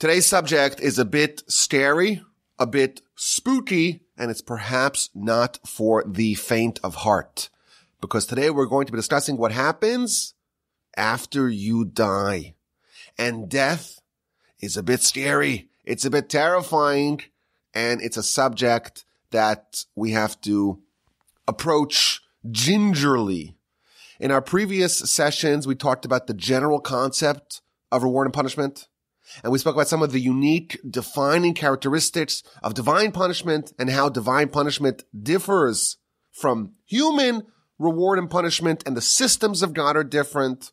Today's subject is a bit scary, a bit spooky, and it's perhaps not for the faint of heart. Because today we're going to be discussing what happens after you die. And death is a bit scary. It's a bit terrifying. And it's a subject that we have to approach gingerly. In our previous sessions, we talked about the general concept of reward and punishment. And we spoke about some of the unique defining characteristics of divine punishment and how divine punishment differs from human reward and punishment, and the systems of God are different.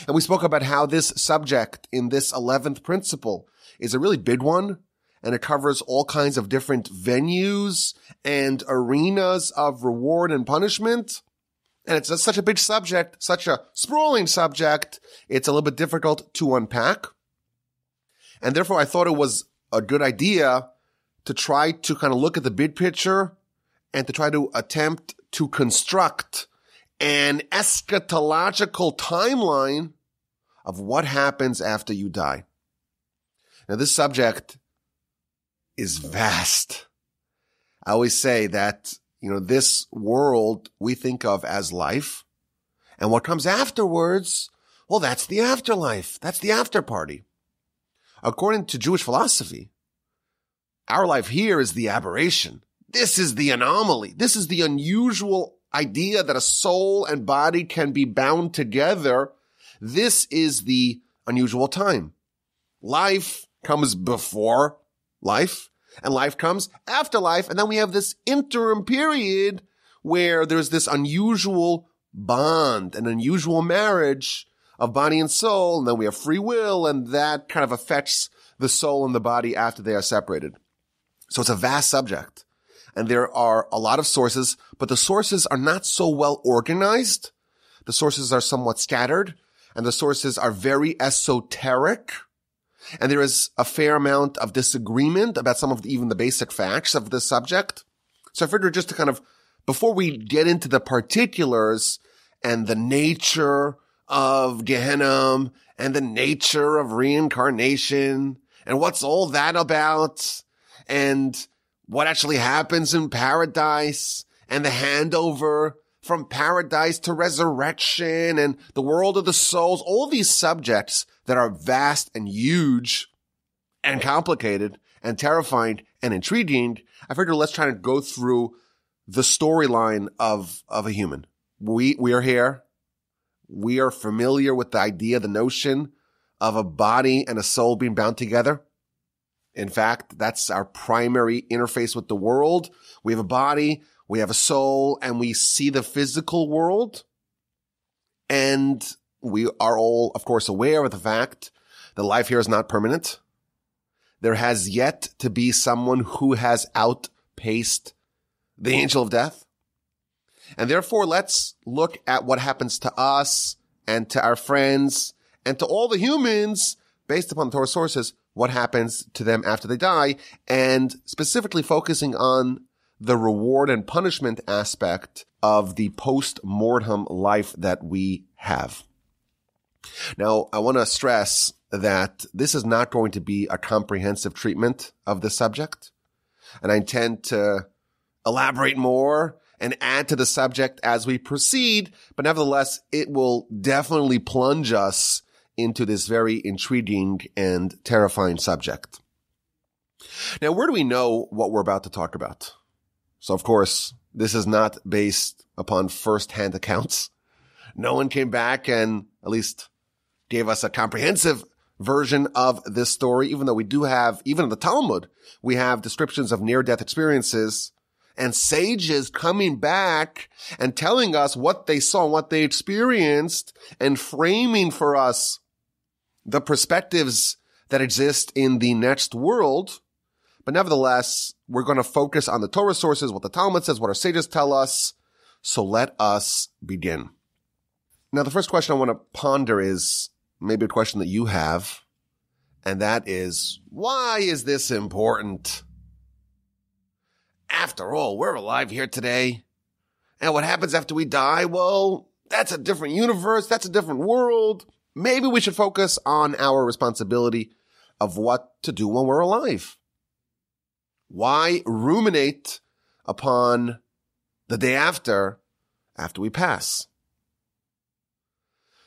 And we spoke about how this subject in this 11th principle is a really big one, and it covers all kinds of different venues and arenas of reward and punishment. And it's such a big subject, such a sprawling subject, it's a little bit difficult to unpack. And therefore, I thought it was a good idea to try to kind of look at the big picture and to try to attempt to construct an eschatological timeline of what happens after you die. Now, this subject is vast. I always say that, this world we think of as life, and what comes afterwards, well, that's the afterlife. That's the after party. According to Jewish philosophy, our life here is the aberration. This is the anomaly. This is the unusual idea that a soul and body can be bound together. This is the unusual time. Life comes before life, and life comes after life. And then we have this interim period where there's this unusual bond, an unusual marriage of body and soul, and then we have free will, and that kind of affects the soul and the body after they are separated. So it's a vast subject, and there are a lot of sources, but the sources are not so well organized. The sources are somewhat scattered, and the sources are very esoteric, and there is a fair amount of disagreement about some of even the basic facts of this subject. So I figured just to kind of, before we get into the particulars and the nature of Gehenna and the nature of reincarnation and what's all that about and what actually happens in paradise and the handover from paradise to resurrection and the world of the souls, all these subjects that are vast and huge and complicated and terrifying and intriguing, I figured let's try to go through the storyline of a human. We are here. We are familiar with the idea, the notion of a body and a soul being bound together. In fact, that's our primary interface with the world. We have a body, we have a soul, and we see the physical world. And we are all, of course, aware of the fact that life here is not permanent. There has yet to be someone who has outpaced the angel of death. And therefore, let's look at what happens to us and to our friends and to all the humans based upon the Torah sources, what happens to them after they die, and specifically focusing on the reward and punishment aspect of the post-mortem life that we have. Now, I want to stress that this is not going to be a comprehensive treatment of the subject, and I intend to elaborate more and add to the subject as we proceed, but nevertheless, it will definitely plunge us into this very intriguing and terrifying subject. Now, where do we know what we're about to talk about? So, of course, this is not based upon first-hand accounts. No one came back and at least gave us a comprehensive version of this story, even though we do have, even in the Talmud, we have descriptions of near-death experiences and sages coming back and telling us what they saw, what they experienced, and framing for us the perspectives that exist in the next world. But nevertheless, we're going to focus on the Torah sources, what the Talmud says, what our sages tell us. So let us begin. Now, the first question I want to ponder is maybe a question that you have, and that is, why is this important? After all, we're alive here today. And what happens after we die? Well, that's a different universe. That's a different world. Maybe we should focus on our responsibility of what to do when we're alive. Why ruminate upon the day after we pass?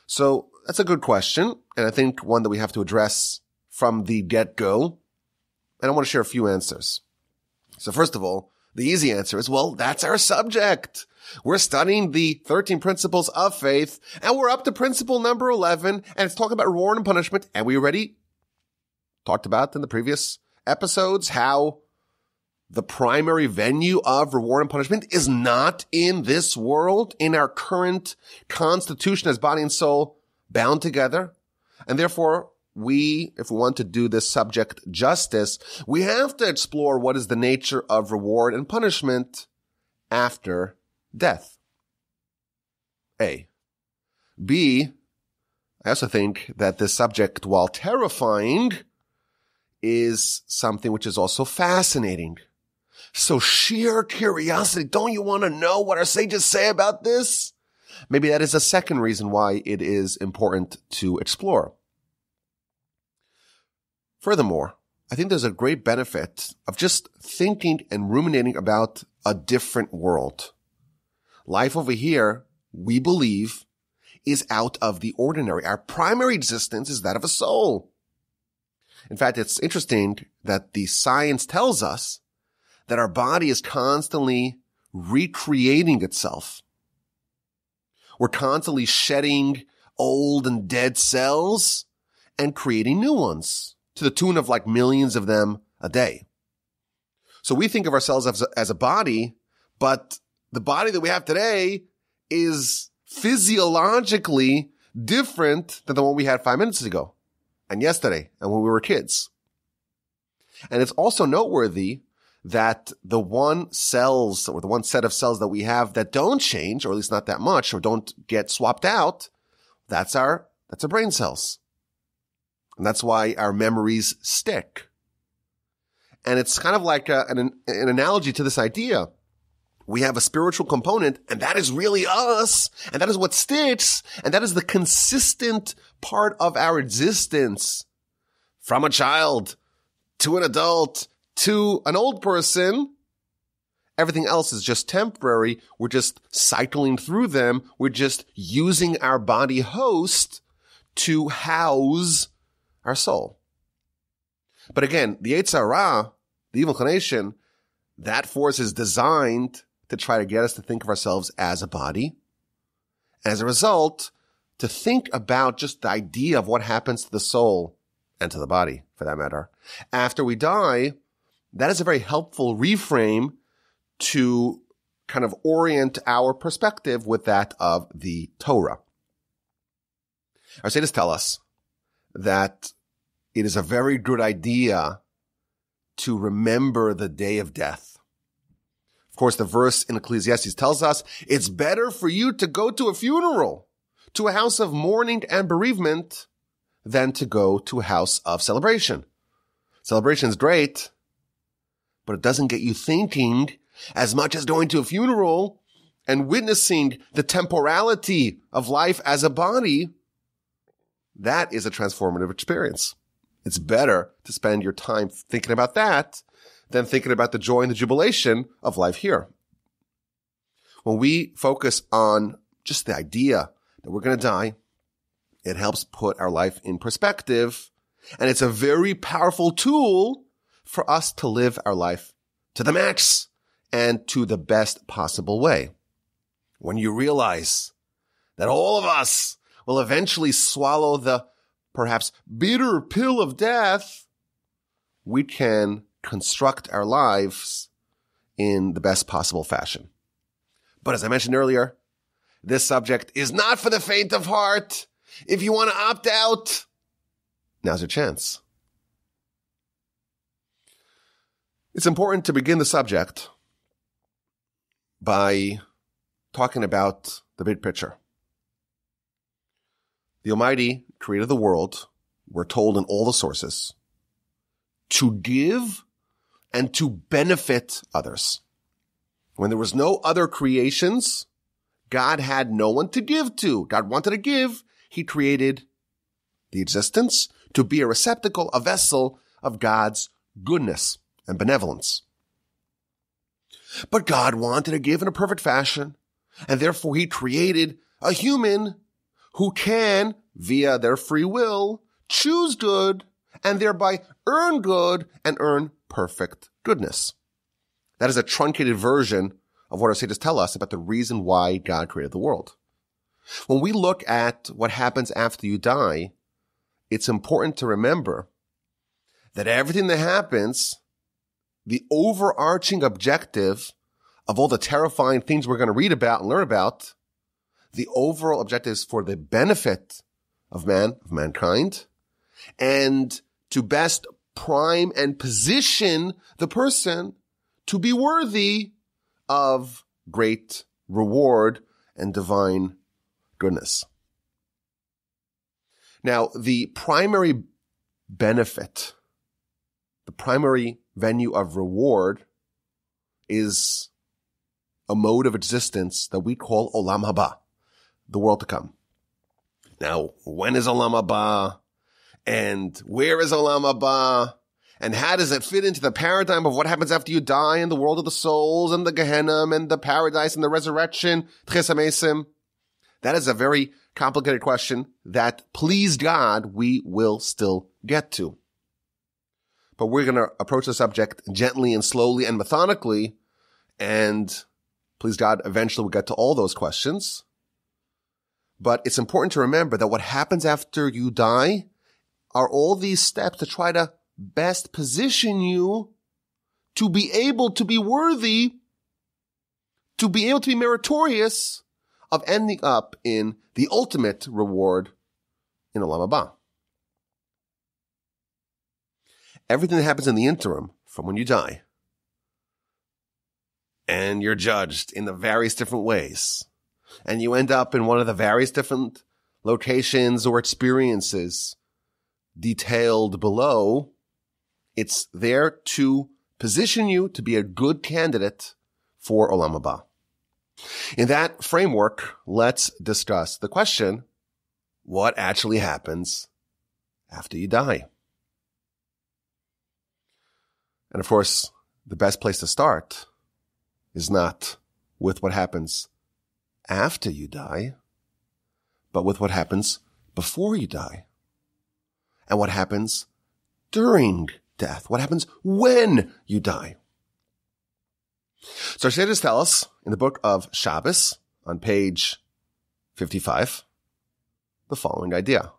So that's a good question, and I think one that we have to address from the get-go. And I want to share a few answers. So first of all, the easy answer is, well, that's our subject. We're studying the 13 principles of faith, and we're up to principle number 11, and it's talking about reward and punishment, and we already talked about in the previous episodes how the primary venue of reward and punishment is not in this world, in our current constitution as body and soul bound together. And therefore, if we want to do this subject justice, we have to explore what is the nature of reward and punishment after death. A. B. I also think that this subject, while terrifying, is something which is also fascinating. So sheer curiosity, don't you want to know what our sages say about this? Maybe that is a second reason why it is important to explore. Furthermore, I think there's a great benefit of just thinking and ruminating about a different world. Life over here, we believe, is out of the ordinary. Our primary existence is that of a soul. In fact, it's interesting that the science tells us that our body is constantly recreating itself. We're constantly shedding old and dead cells and creating new ones to the tune of like millions of them a day. So we think of ourselves as a body, but the body that we have today is physiologically different than the one we had 5 minutes ago and yesterday and when we were kids. And it's also noteworthy that the one set of cells that we have that don't change, or at least not that much, or don't get swapped out, that's our brain cells. And that's why our memories stick. And it's kind of like an analogy to this idea. We have a spiritual component, and that is really us, and that is what sticks, and that is the consistent part of our existence. From a child to an adult to an old person, everything else is just temporary. We're just cycling through them. We're just using our body host to house our soul. But again, the Yetzer Hara, the evil inclination, that force is designed to try to get us to think of ourselves as a body. As a result, to think about just the idea of what happens to the soul and to the body, for that matter, after we die. That is a very helpful reframe to kind of orient our perspective with that of the Torah. Our sages tell us that it is a very good idea to remember the day of death. Of course, the verse in Ecclesiastes tells us it's better for you to go to a funeral, to a house of mourning and bereavement, than to go to a house of celebration. Celebration is great, but it doesn't get you thinking as much as going to a funeral and witnessing the temporality of life as a body. That is a transformative experience. It's better to spend your time thinking about that than thinking about the joy and the jubilation of life here. When we focus on just the idea that we're going to die, it helps put our life in perspective, and it's a very powerful tool for us to live our life to the max and to the best possible way. When you realize that all of us will eventually swallow the perhaps bitter pill of death, we can construct our lives in the best possible fashion. But as I mentioned earlier, this subject is not for the faint of heart. If you want to opt out, now's your chance. It's important to begin the subject by talking about the big picture. The Almighty created the world, we're told in all the sources, to give and to benefit others. When there was no other creations, God had no one to give to. God wanted to give. He created the existence to be a receptacle, a vessel of God's goodness and benevolence. But God wanted to give in a perfect fashion, and therefore he created a human who can, via their free will, choose good and thereby earn good and earn perfect goodness. That is a truncated version of what our sages tell us about the reason why God created the world. When we look at what happens after you die, it's important to remember that everything that happens, the overarching objective of all the terrifying things we're going to read about and learn about, the overall objective is for the benefit of mankind, and to best prime and position the person to be worthy of great reward and divine goodness. Now, the primary benefit, the primary venue of reward is a mode of existence that we call Olam Haba, the world to come. Now, when is Olam Haba? And where is Olam Haba? And how does it fit into the paradigm of what happens after you die in the world of the souls and the Gehenna and the paradise and the resurrection, Tchias HaMesim? That is a very complicated question that, please God, we will still get to. But we're going to approach the subject gently and slowly and methodically, and please God, eventually we'll get to all those questions. But it's important to remember that what happens after you die are all these steps to try to best position you to be able to be worthy, to be able to be meritorious of ending up in the ultimate reward in Olam Haba. Everything that happens in the interim from when you die, and you're judged in the various different ways, and you end up in one of the various different locations or experiences detailed below, it's there to position you to be a good candidate for Olam Haba. In that framework, let's discuss the question, what actually happens after you die? And of course, the best place to start is not with what happens after you die, but with what happens before you die. And what happens during death? What happens when you die? So our sages tell us in the book of Shabbos on page 55 the following idea.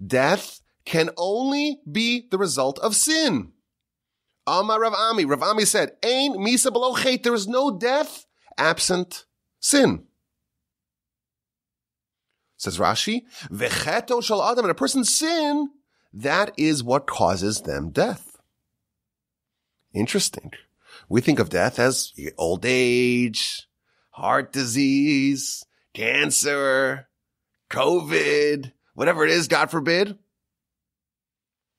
Death can only be the result of sin. Amar Rav Ami. Rav Ami said, Ein misa below chet. There is no death absent sin. Says Rashi, V'cheto shel adam. And a person's sin, that is what causes them death. Interesting. We think of death as old age, heart disease, cancer, COVID, whatever it is, God forbid.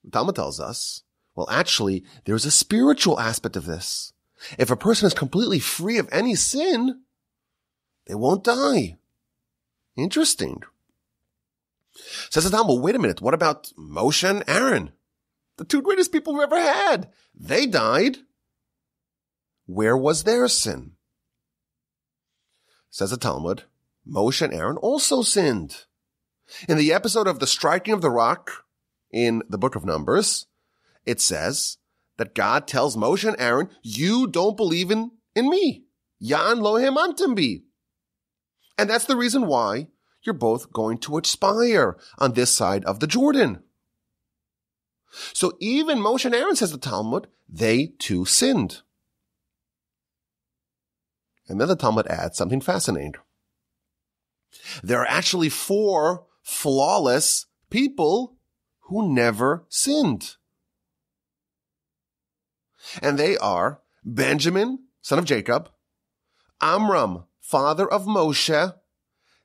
The Talmud tells us, well, actually, there's a spiritual aspect of this. If a person is completely free of any sin, they won't die. Interesting. Says the Talmud, wait a minute, what about Moshe and Aaron? The two greatest people we've ever had. They died. Where was their sin? Says the Talmud, Moshe and Aaron also sinned. In the episode of the striking of the rock in the book of Numbers, it says that God tells Moshe and Aaron, you don't believe in me. Yan lo hamantim bi. And that's the reason why you're both going to expire on this side of the Jordan. So even Moshe and Aaron, says the Talmud, they too sinned. And then the Talmud adds something fascinating. There are actually 4 flawless people who never sinned. And they are Benjamin, son of Jacob, Amram, father of Moshe,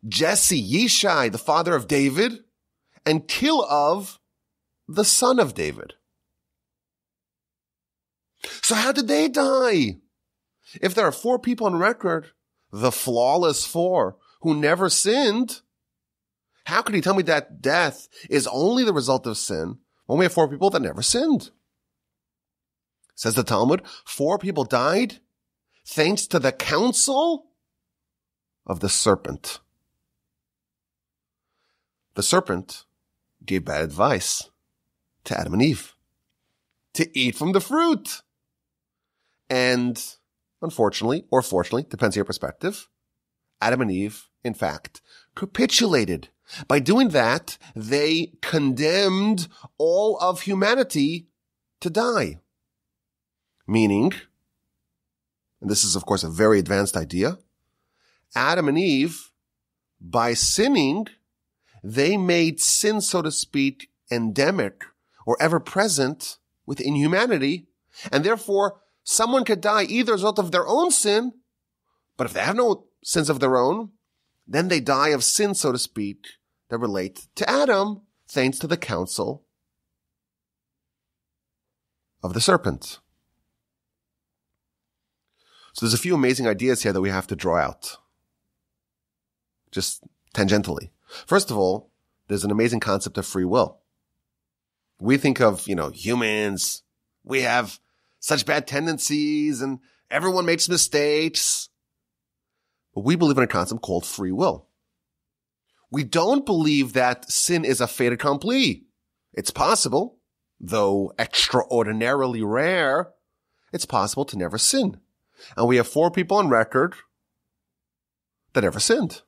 Jesse, Yishai, the father of David, and Kilov, the son of David. So how did they die? If there are 4 people on record, the flawless 4 who never sinned, How could he tell me that death is only the result of sin when we have 4 people that never sinned? Says the Talmud, 4 people died thanks to the counsel of the serpent. The serpent gave bad advice to Adam and Eve to eat from the fruit. And unfortunately, or fortunately, depends on your perspective, Adam and Eve, in fact, capitulated. By doing that, they condemned all of humanity to die. Meaning, and this is of course a very advanced idea, Adam and Eve, by sinning, they made sin, so to speak, endemic or ever present within humanity, and therefore someone could die either as a result of their own sin, but if they have no sins of their own, then they die of sin, so to speak, that relate to Adam, thanks to the counsel of the serpent. So there's a few amazing ideas here that we have to draw out, just tangentially. First of all, there's an amazing concept of free will. We think of, humans, we have such bad tendencies and everyone makes mistakes. But we believe in a concept called free will. We don't believe that sin is a fait accompli. It's possible, though extraordinarily rare, it's possible to never sin. And we have 4 people on record that never sinned,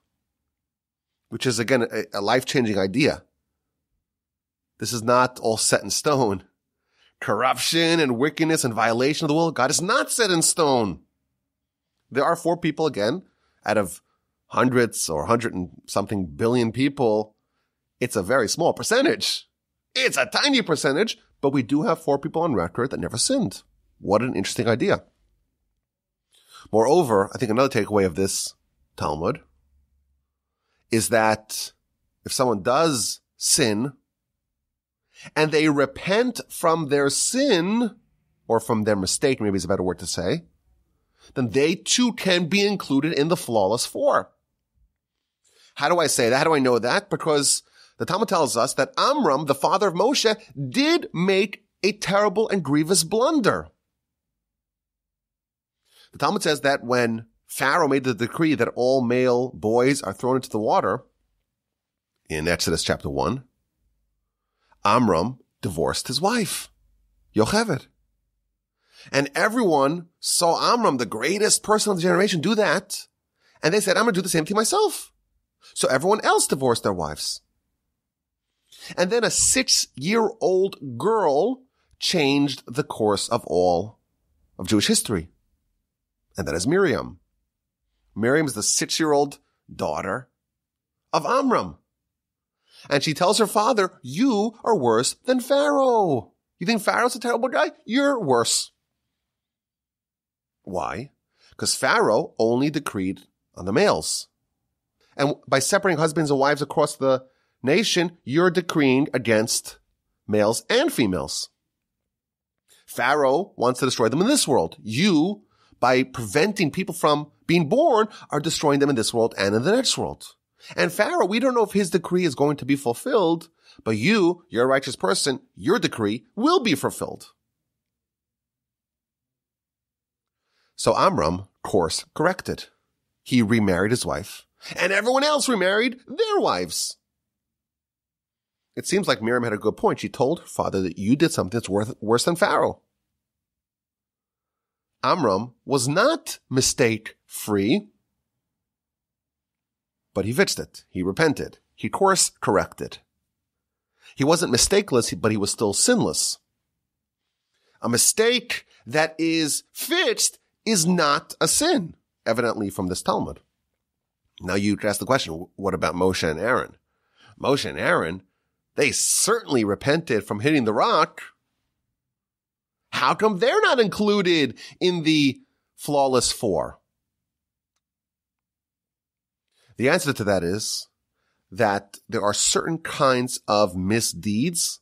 which is, again, a life-changing idea. This is not all set in stone. Corruption and wickedness and violation of the will of God is not set in stone. There are 4 people, again, out of hundreds or 100 and something billion people. It's a very small percentage. It's a tiny percentage, but we do have 4 people on record that never sinned. What an interesting idea. Moreover, I think another takeaway of this Talmud is that if someone does sin and they repent from their sin, or from their mistake, maybe is a better word to say, then they too can be included in the flawless 4. How do I say that? How do I know that? Because the Talmud tells us that Amram, the father of Moshe, did make a terrible and grievous blunder. The Talmud says that when Pharaoh made the decree that all male boys are thrown into the water, in Exodus chapter 1, Amram divorced his wife, Yocheved. And everyone saw Amram, the greatest person of the generation, do that. And they said, I'm going to do the same thing myself. So everyone else divorced their wives. And then a 6-year-old girl changed the course of all of Jewish history. And that is Miriam. Miriam is the 6-year-old daughter of Amram. And she tells her father, you are worse than Pharaoh. You think Pharaoh's a terrible guy? You're worse. Why? Because Pharaoh only decreed on the males. And by separating husbands and wives across the nation, you're decreeing against males and females. Pharaoh wants to destroy them in this world. You, by preventing people from being born, are destroying them in this world and in the next world. And Pharaoh, we don't know if his decree is going to be fulfilled, but you're a righteous person, your decree will be fulfilled. So Amram, course corrected. He remarried his wife, and everyone else remarried their wives. It seems like Miriam had a good point. She told her father that you did something that's worse than Pharaoh. Amram was not mistake-free, but he fixed it. He repented. He course corrected. He wasn't mistakeless, but he was still sinless. A mistake that is fixed is not a sin, evidently from this Talmud. Now you could ask the question, what about Moshe and Aaron? Moshe and Aaron, they certainly repented from hitting the rock. How come they're not included in the flawless 4? The answer to that is that there are certain kinds of misdeeds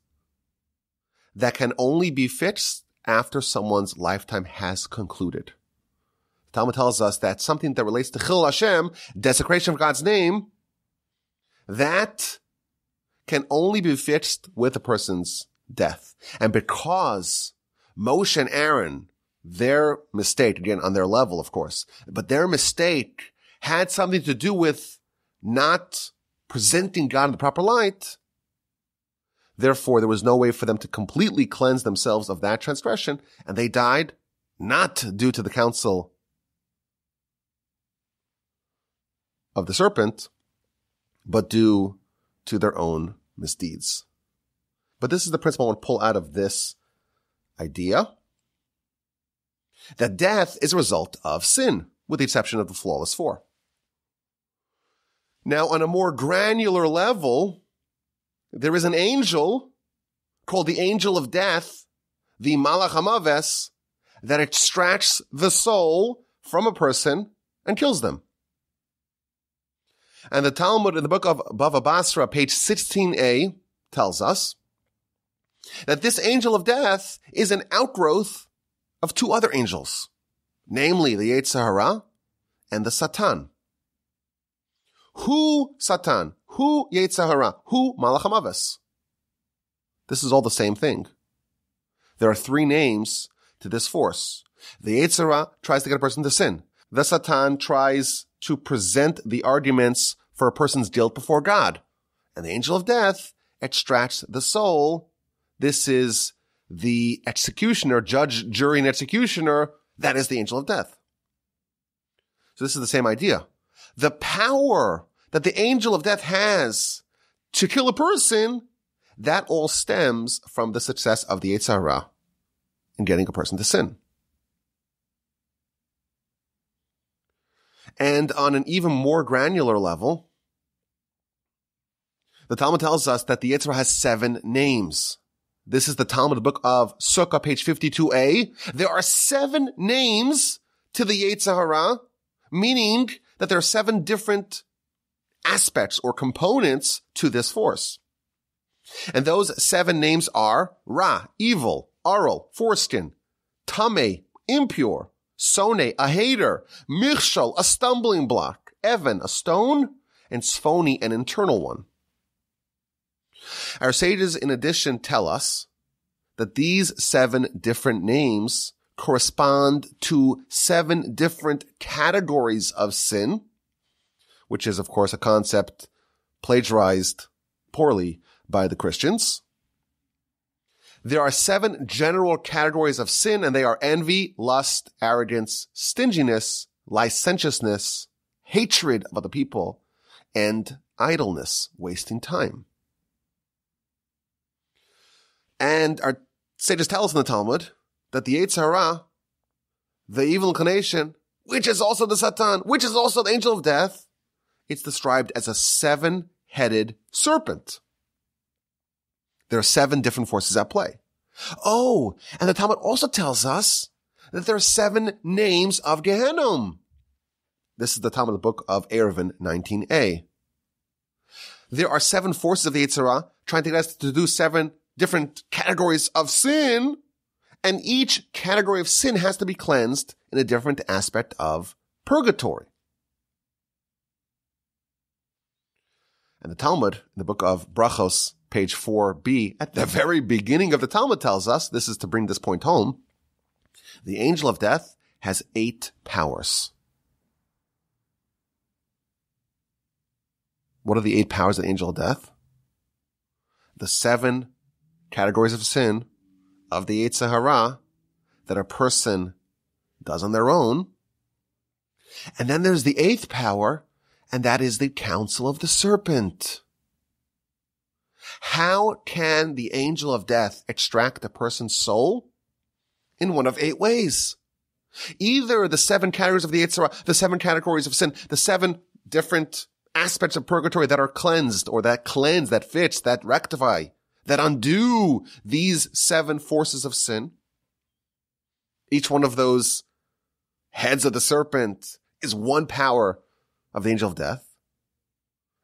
that can only be fixed after someone's lifetime has concluded. The Talmud tells us that something that relates to Chil Hashem, desecration of God's name, that can only be fixed with a person's death. And because Moshe and Aaron, their mistake, again, on their level, of course, but their mistake had something to do with not presenting God in the proper light, therefore there was no way for them to completely cleanse themselves of that transgression, and they died not due to the counsel of the serpent, but due to their own misdeeds. But this is the principle I want to pull out of this idea, that death is a result of sin, with the exception of the flawless four. Now, on a more granular level, there is an angel called the angel of death, the Malach HaMaves, that extracts the soul from a person and kills them. And the Talmud in the book of Bava Basra, page 16a, tells us that this angel of death is an outgrowth of two other angels, namely the Yetzer Hara and the Satan. Who Satan? Who Yetzer Hara? Who Malach HaMaves? This is all the same thing. There are three names to this force. The Yetzer Hara tries to get a person to sin. The Satan tries to present the arguments for a person's guilt before God. And the angel of death extracts the soul. This is the executioner, judge, jury, and executioner. That is the angel of death. So this is the same idea. The power that the angel of death has to kill a person, that all stems from the success of the Yetzer Hara in getting a person to sin. And on an even more granular level, the Talmud tells us that the Yetzer Hara has 7 names. This is the Talmud, the book of Sukkah, page 52a. There are 7 names to the Yetzer Hara, meaning that there are 7 different aspects or components to this force. And those 7 names are Ra, evil, Aral, foreskin, Tameh, impure, Sone, a hater, Michshol, a stumbling block, Evan, a stone, and Sphoni, an internal one. Our sages, in addition, tell us that these 7 different names correspond to 7 different categories of sin, which is, of course, a concept plagiarized poorly by the Christians. There are 7 general categories of sin, and they are envy, lust, arrogance, stinginess, licentiousness, hatred of other people, and idleness, wasting time. And our sages tell us in the Talmud that the Yetzer Hara, the evil inclination, which is also the Satan, which is also the angel of death, it's described as a 7-headed serpent. There are 7 different forces at play. Oh, and the Talmud also tells us that there are 7 names of Gehenna. This is the Talmud, the book of Eruvin 19a. There are 7 forces of the Yetzer Hara trying to get us to do 7 different categories of sin, and each category of sin has to be cleansed in a different aspect of purgatory. And the Talmud, in the book of Brachos, page 4b, at the very beginning of the Talmud tells us, this is to bring this point home, the angel of death has 8 powers. What are the 8 powers of the angel of death? The 7 categories of sin of the Yetzer Hara that a person does on their own. And then there's the 8th power, and that is the counsel of the serpent. How can the angel of death extract a person's soul? In one of 8 ways. Either the 7 categories of the Yetzer Hara, the 7 categories of sin, the 7 different aspects of purgatory that are cleansed, or that cleanse, that fix, that rectify, that undo these 7 forces of sin. Each one of those heads of the serpent is one power of the angel of death.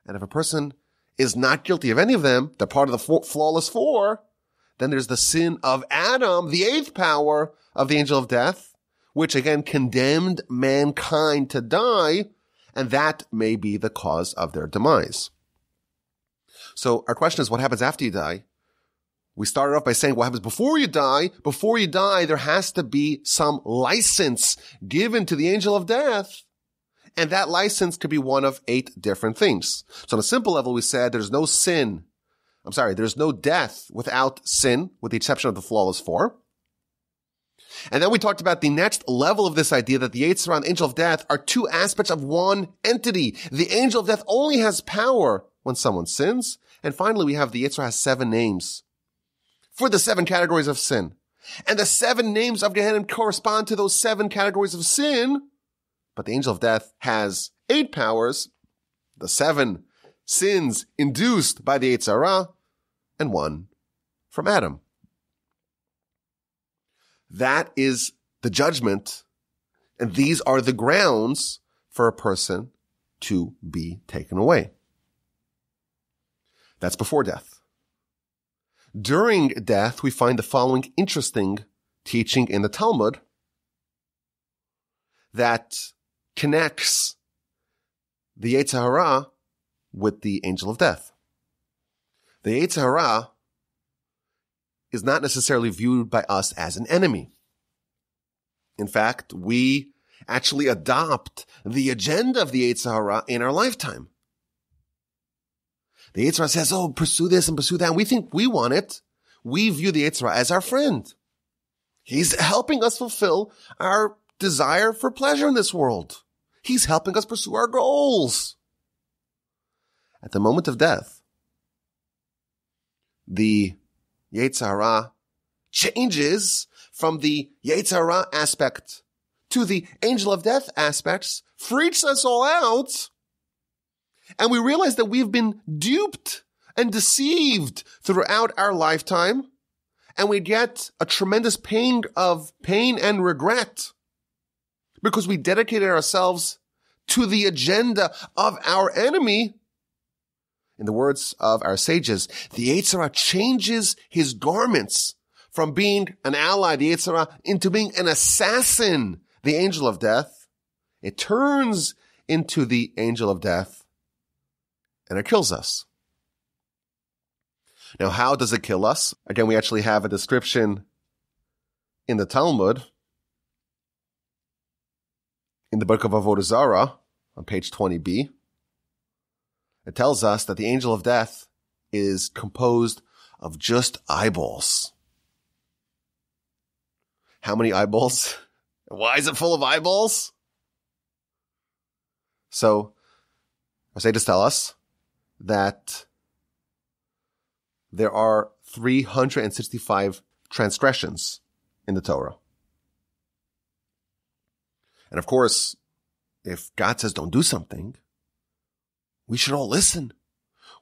And if a person is not guilty of any of them, they're part of the flawless 4, then there's the sin of Adam, the 8th power of the angel of death, which again condemned mankind to die, and that may be the cause of their demise. So our question is, what happens after you die? We started off by saying what happens before you die. Before you die, there has to be some license given to the angel of death. And that license could be one of 8 different things. So on a simple level, we said there's no death without sin, with the exception of the flawless 4. And then we talked about the next level of this idea that the Yetzer Hara and the angel of death are 2 aspects of one entity. The angel of death only has power when someone sins. And finally, we have the Yetzer Hara has 7 names for the 7 categories of sin. And the 7 names of Gehenna correspond to those 7 categories of sin. But the angel of death has 8 powers, the 7 sins induced by the Yetzer Hara, and 1 from Adam. That is the judgment, and these are the grounds for a person to be taken away. That's before death. During death, we find the following interesting teaching in the Talmud that connects the Yetzer Hara with the angel of death. The Yetzer Hara is not necessarily viewed by us as an enemy. In fact, we actually adopt the agenda of the Yetzer Hara in our lifetime. The Yetzer Hara says, pursue this and pursue that. And we think we want it. We view the Yetzer Hara as our friend. He's helping us fulfill our desire for pleasure in this world. He's helping us pursue our goals. At the moment of death, the Yetzer Hara changes from the Yetzer Hara aspect to the angel of death aspects, freaks us all out, and we realize that we've been duped and deceived throughout our lifetime, and we get a tremendous pain and regret because we dedicated ourselves to the agenda of our enemy. In the words of our sages, the Yetzer Hara changes his garments from being an ally, the Yetzer Hara, into being an assassin, the angel of death. It turns into the angel of death, and it kills us. Now, how does it kill us? Again, we actually have a description in the Talmud, in the book of Avodah Zarah, on page 20b. It tells us that the angel of death is composed of just eyeballs. How many eyeballs? Why is it full of eyeballs? So, our sages tell us that there are 365 transgressions in the Torah. And of course, if God says don't do something, we should all listen.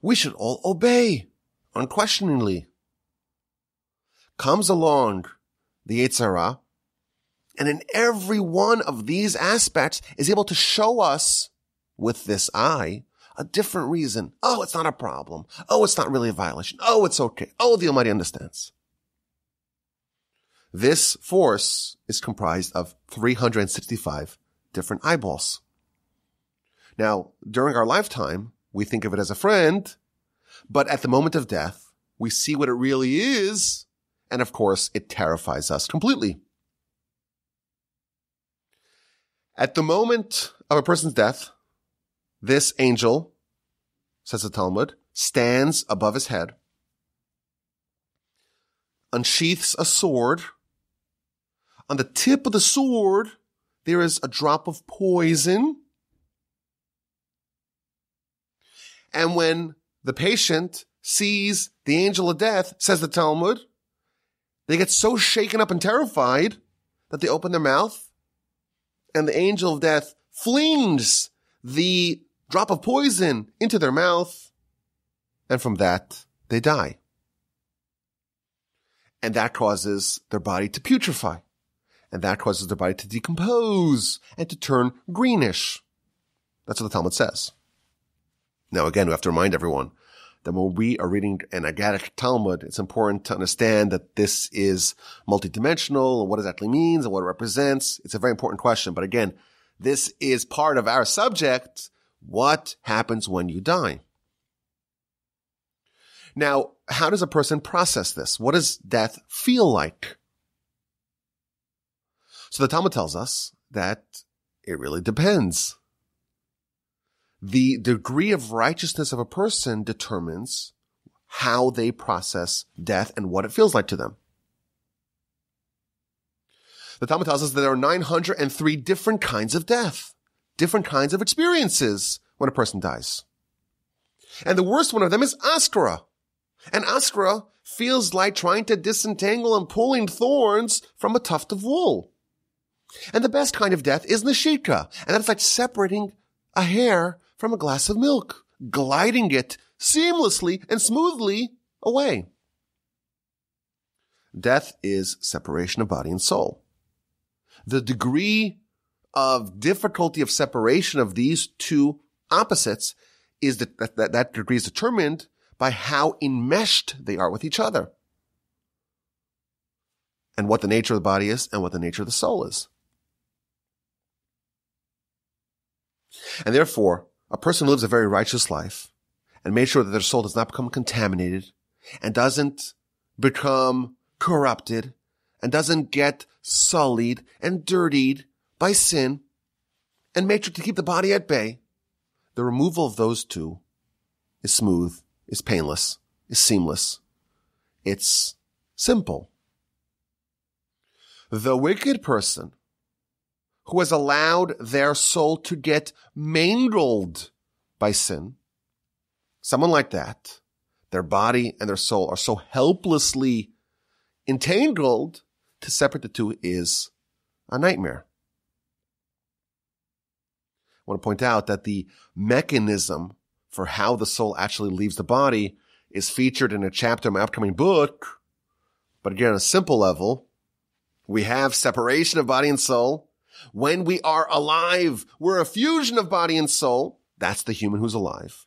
We should all obey unquestioningly. Comes along the Yetzer Hara, and in every one of these aspects is able to show us with this eye a different reason. Oh, it's not a problem. Oh, it's not really a violation. Oh, it's okay. Oh, the Almighty understands. This force is comprised of 365 different eyeballs. Now, during our lifetime, we think of it as a friend, but at the moment of death, we see what it really is, and of course, it terrifies us completely. At the moment of a person's death, this angel, says the Talmud, stands above his head, unsheaths a sword. On the tip of the sword, there is a drop of poison. And when the patient sees the angel of death, says the Talmud, they get so shaken up and terrified that they open their mouth, and the angel of death flings the drop of poison into their mouth, and from that, they die. And that causes their body to putrefy. And that causes their body to decompose and to turn greenish. That's what the Talmud says. Now, again, we have to remind everyone that when we are reading an Agadic Talmud, it's important to understand that this is multidimensional and what it exactly means and what it represents. It's a very important question. But again, this is part of our subject. What happens when you die? Now, how does a person process this? What does death feel like? So the Talmud tells us that it really depends. The degree of righteousness of a person determines how they process death and what it feels like to them. The Talmud tells us that there are 903 different kinds of death, different kinds of experiences when a person dies. And the worst one of them is askara. And askara feels like trying to disentangle and pulling thorns from a tuft of wool. And the best kind of death is neshika, and that's like separating a hair from a glass of milk, gliding it seamlessly and smoothly away. Death is separation of body and soul. The degree of difficulty of separation of these two opposites is that degree is determined by how enmeshed they are with each other, and what the nature of the body is and what the nature of the soul is. And therefore, a person who lives a very righteous life and makes sure that their soul does not become contaminated and doesn't become corrupted and doesn't get sullied and dirtied by sin, and make sure to keep the body at bay, the removal of those two is smooth, is painless, is seamless. It's simple. The wicked person who has allowed their soul to get mangled by sin, someone like that, their body and their soul are so helplessly entangled, to separate the two is a nightmare. I want to point out that the mechanism for how the soul actually leaves the body is featured in a chapter in my upcoming book. But again, on a simple level, we have separation of body and soul. When we are alive, we're a fusion of body and soul. That's the human who's alive.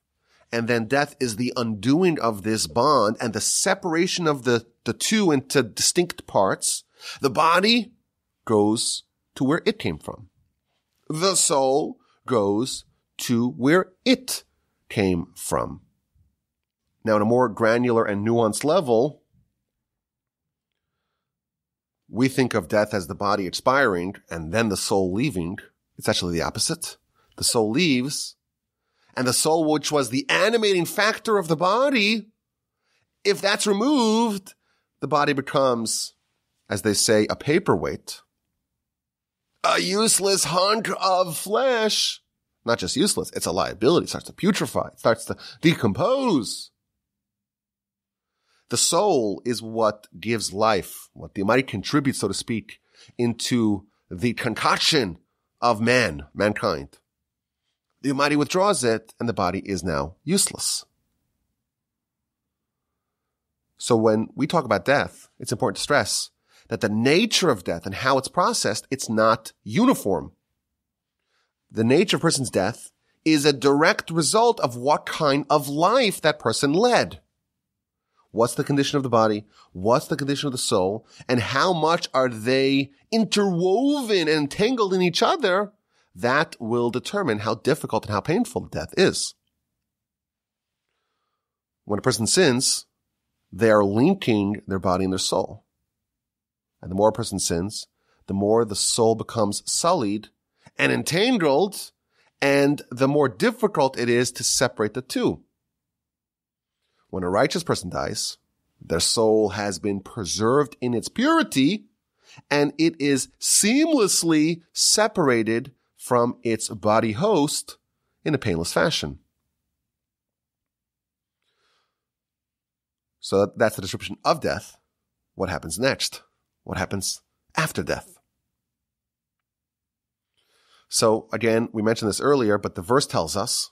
And then death is the undoing of this bond and the separation of the two into distinct parts. The body goes to where it came from. The soul goes to where it came from. Now, on a more granular and nuanced level, we think of death as the body expiring and then the soul leaving. It's actually the opposite. The soul leaves, and the soul, which was the animating factor of the body, if that's removed, the body becomes, as they say, a paperweight, a useless hunk of flesh. Not just useless, it's a liability. It starts to putrefy. It starts to decompose. The soul is what gives life, what the Almighty contributes, so to speak, into the concoction of mankind. The Almighty withdraws it, and the body is now useless. So when we talk about death, it's important to stress that the nature of death and how it's processed, it's not uniform. The nature of a person's death is a direct result of what kind of life that person led. What's the condition of the body? What's the condition of the soul? And how much are they interwoven and entangled in each other? That will determine how difficult and how painful death is. When a person sins, they are linking their body and their soul. And the more a person sins, the more the soul becomes sullied and entangled, and the more difficult it is to separate the two. When a righteous person dies, their soul has been preserved in its purity, and it is seamlessly separated from its body host in a painless fashion. So that's the description of death. What happens next? What happens after death? So again, we mentioned this earlier, but the verse tells us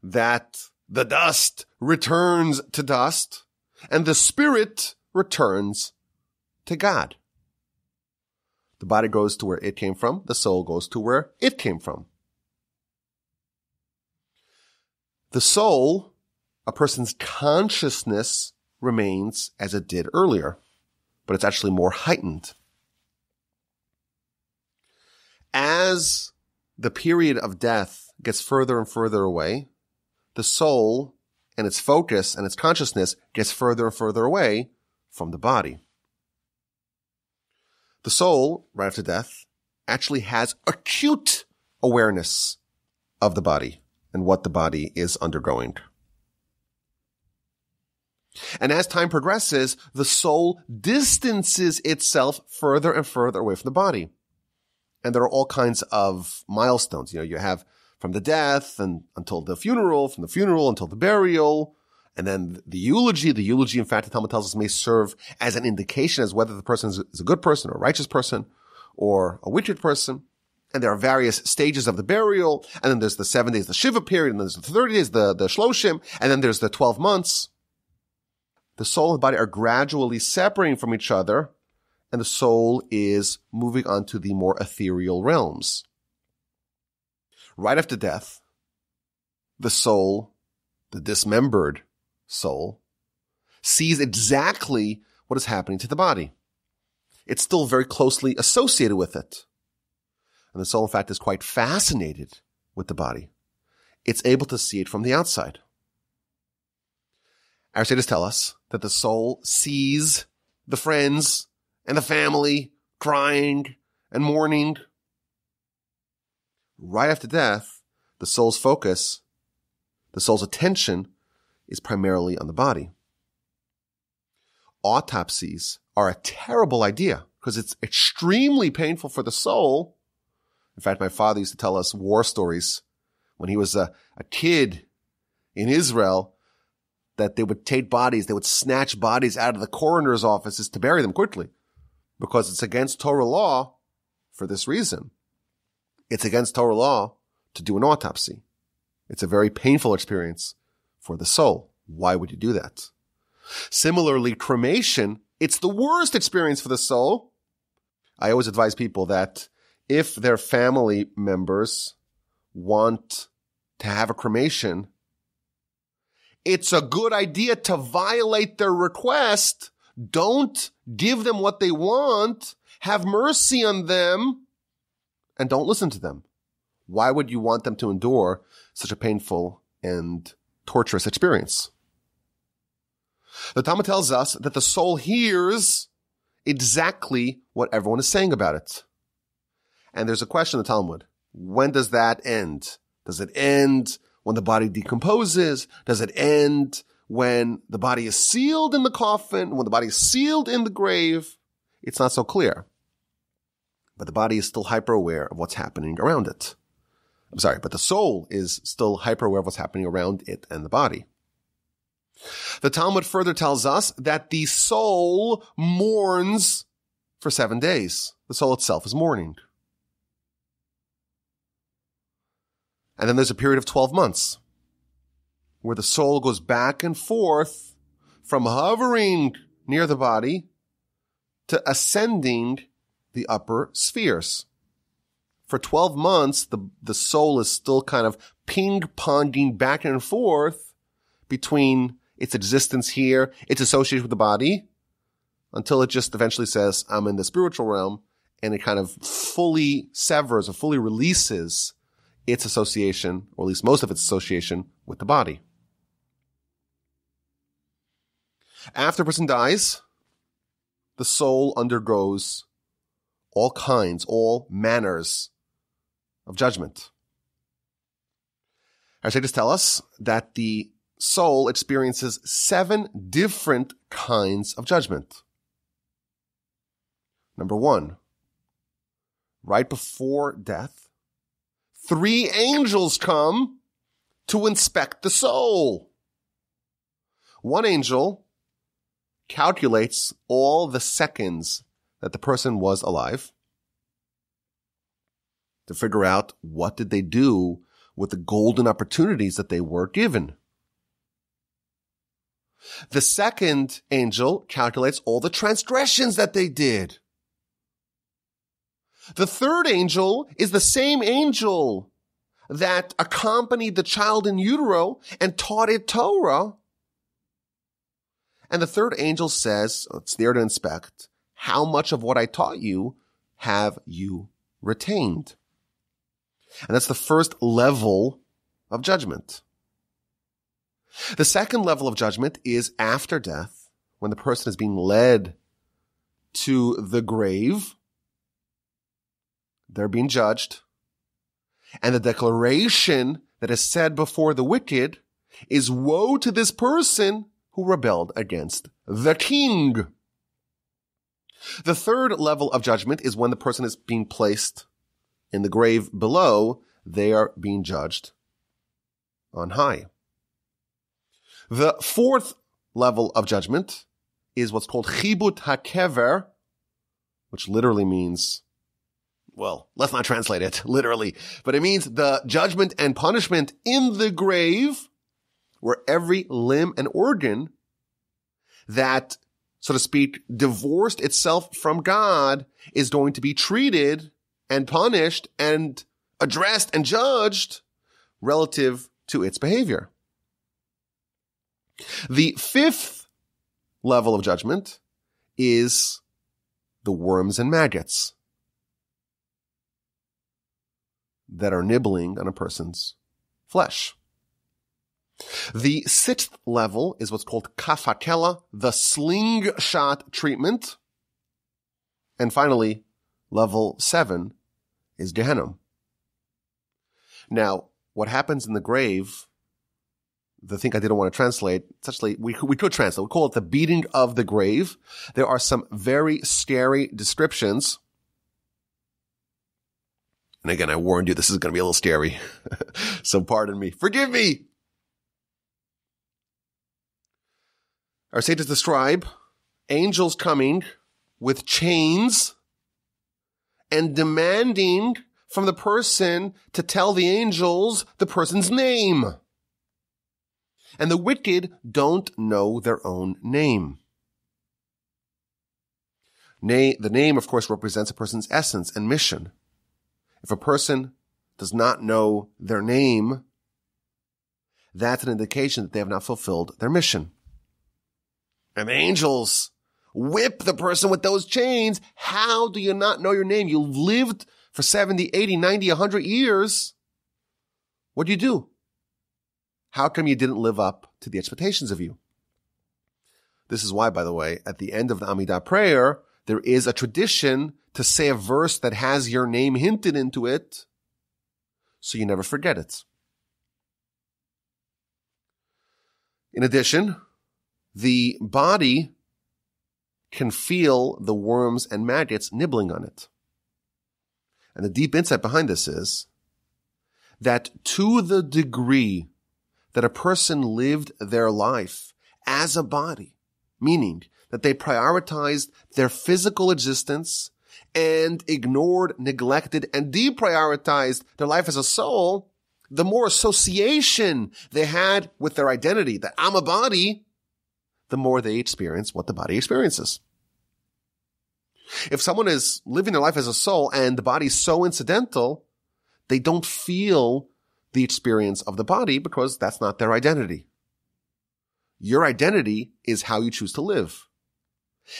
that the dust returns to dust and the spirit returns to God. The body goes to where it came from. The soul goes to where it came from. The soul, a person's consciousness, remains as it did earlier, but it's actually more heightened. As the period of death gets further and further away, the soul and its focus and its consciousness gets further and further away from the body. The soul, right after death, actually has acute awareness of the body and what the body is undergoing. And as time progresses, the soul distances itself further and further away from the body. And there are all kinds of milestones. You have from the death and until the funeral, from the funeral until the burial, and then the eulogy. The eulogy, in fact, the Talmud tells us, may serve as an indication as whether the person is a good person or a righteous person or a wicked person. And there are various stages of the burial. And then there's the 7 days, the Shiva period, and then there's the 30 days, the Shloshim, and then there's the 12 months. The soul and the body are gradually separating from each other, and the soul is moving on to the more ethereal realms. Right after death, the soul, the dismembered soul, sees exactly what is happening to the body. It's still very closely associated with it. And the soul, in fact, is quite fascinated with the body. It's able to see it from the outside. Our sages tell us that the soul sees the friends and the family crying and mourning. Right after death, the soul's focus, the soul's attention is primarily on the body. Autopsies are a terrible idea because it's extremely painful for the soul. In fact, my father used to tell us war stories when he was a kid in Israel, that they would take bodies, they would snatch bodies out of the coroner's offices to bury them quickly because it's against Torah law for this reason. It's against Torah law to do an autopsy. It's a very painful experience for the soul. Why would you do that? Similarly, cremation, it's the worst experience for the soul. I always advise people that if their family members want to have a cremation, it's a good idea to violate their request. Don't give them what they want. Have mercy on them and don't listen to them. Why would you want them to endure such a painful and torturous experience? The Talmud tells us that the soul hears exactly what everyone is saying about it. And there's a question in the Talmud. When does that end? Does it end when the body decomposes? Does it end when the body is sealed in the coffin? When the body is sealed in the grave? It's not so clear. But the body is still hyper aware of what's happening around it. But the soul is still hyper aware of what's happening around it and the body. The Talmud further tells us that the soul mourns for 7 days. The soul itself is mourning. And then there's a period of 12 months where the soul goes back and forth from hovering near the body to ascending the upper spheres. For 12 months, the soul is still kind of ping-ponging back and forth between its existence here, its association with the body, until it just eventually says, I'm in the spiritual realm, and it kind of fully severs or fully releases its association, or at least most of its association, with the body. After a person dies, the soul undergoes all manners of judgment. Our sages tell us that the soul experiences 7 different kinds of judgment. Number 1, right before death, 3 angels come to inspect the soul. One angel calculates all the seconds that the person was alive to figure out what did they do with the golden opportunities that they were given. The second angel calculates all the transgressions that they did. The third angel is the same angel that accompanied the child in utero and taught it Torah. And the third angel says, it's there to inspect, how much of what I taught you have you retained? And that's the first level of judgment. The second level of judgment is after death, when the person is being led to the grave. They're being judged. And the declaration that is said before the wicked is, woe to this person who rebelled against the king. The third level of judgment is when the person is being placed in the grave below. They are being judged on high. The fourth level of judgment is what's called chibut hakever, which literally means, well, let's not translate it literally, but it means the judgment and punishment in the grave, where every limb and organ that, so to speak, divorced itself from God is going to be treated and punished and addressed and judged relative to its behavior. The fifth level of judgment is the worms and maggots that are nibbling on a person's flesh. The sixth level is what's called kafakela, the slingshot treatment. And finally, level 7 is Gehenna. Now, what happens in the grave, the thing I didn't want to translate, essentially, we could translate. We call it the beating of the grave. There are some very scary descriptions. And again, I warned you, this is going to be a little scary. So pardon me. Forgive me. Our sages describe angels coming with chains and demanding from the person to tell the angels the person's name. And the wicked don't know their own name. The name, of course, represents a person's essence and mission. If a person does not know their name, that's an indication that they have not fulfilled their mission. And the angels whip the person with those chains. How do you not know your name? You've lived for 70, 80, 90, 100 years. What do you do? How come you didn't live up to the expectations of you? This is why, by the way, at the end of the Amidah prayer, there is a tradition to say a verse that has your name hinted into it, so you never forget it. In addition, the body can feel the worms and maggots nibbling on it. And the deep insight behind this is that to the degree that a person lived their life as a body, meaning that they prioritized their physical existence and ignored, neglected, and deprioritized their life as a soul, the more association they had with their identity, that I'm a body, the more they experience what the body experiences. If someone is living their life as a soul and the body is so incidental, they don't feel the experience of the body because that's not their identity. Your identity is how you choose to live.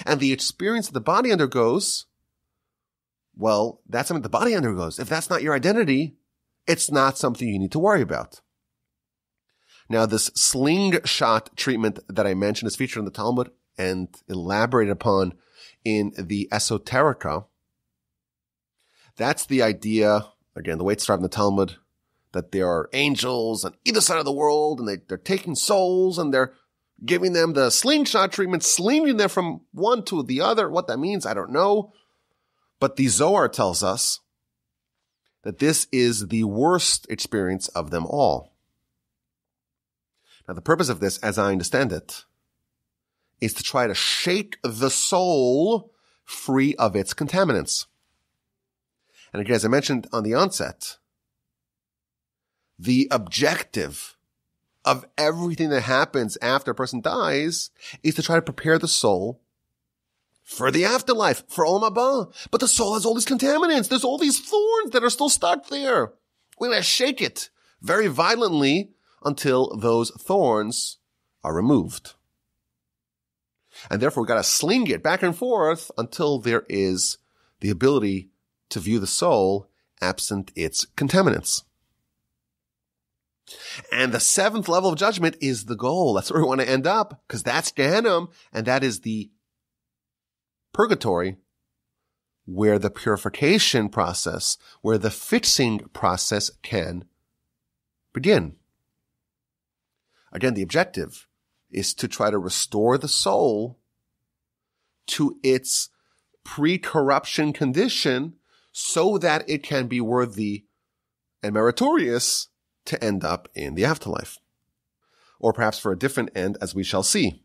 And the experience that the body undergoes, well, that's something the body undergoes. If that's not your identity, it's not something you need to worry about. Now, this slingshot treatment that I mentioned is featured in the Talmud and elaborated upon in the Esoterica. That's the idea, again, the way it's described in the Talmud, that there are angels on either side of the world and they're taking souls and they're giving them the slingshot treatment, slinging them from one to the other. What that means, I don't know. But the Zohar tells us that this is the worst experience of them all. Now, the purpose of this, as I understand it, is to try to shake the soul free of its contaminants. And again, as I mentioned on the onset, the objective of everything that happens after a person dies is to try to prepare the soul for the afterlife, for Olam Haba. But the soul has all these contaminants. There's all these thorns that are still stuck there. We're going to shake it very violently until those thorns are removed. And therefore, we've got to sling it back and forth until there is the ability to view the soul absent its contaminants. And the seventh level of judgment is the goal. That's where we want to end up, because that's Gehenna, and that is the purgatory, where the purification process, where the fixing process can begin. Again, the objective is to try to restore the soul to its pre-corruption condition so that it can be worthy and meritorious to end up in the afterlife. Or perhaps for a different end, as we shall see.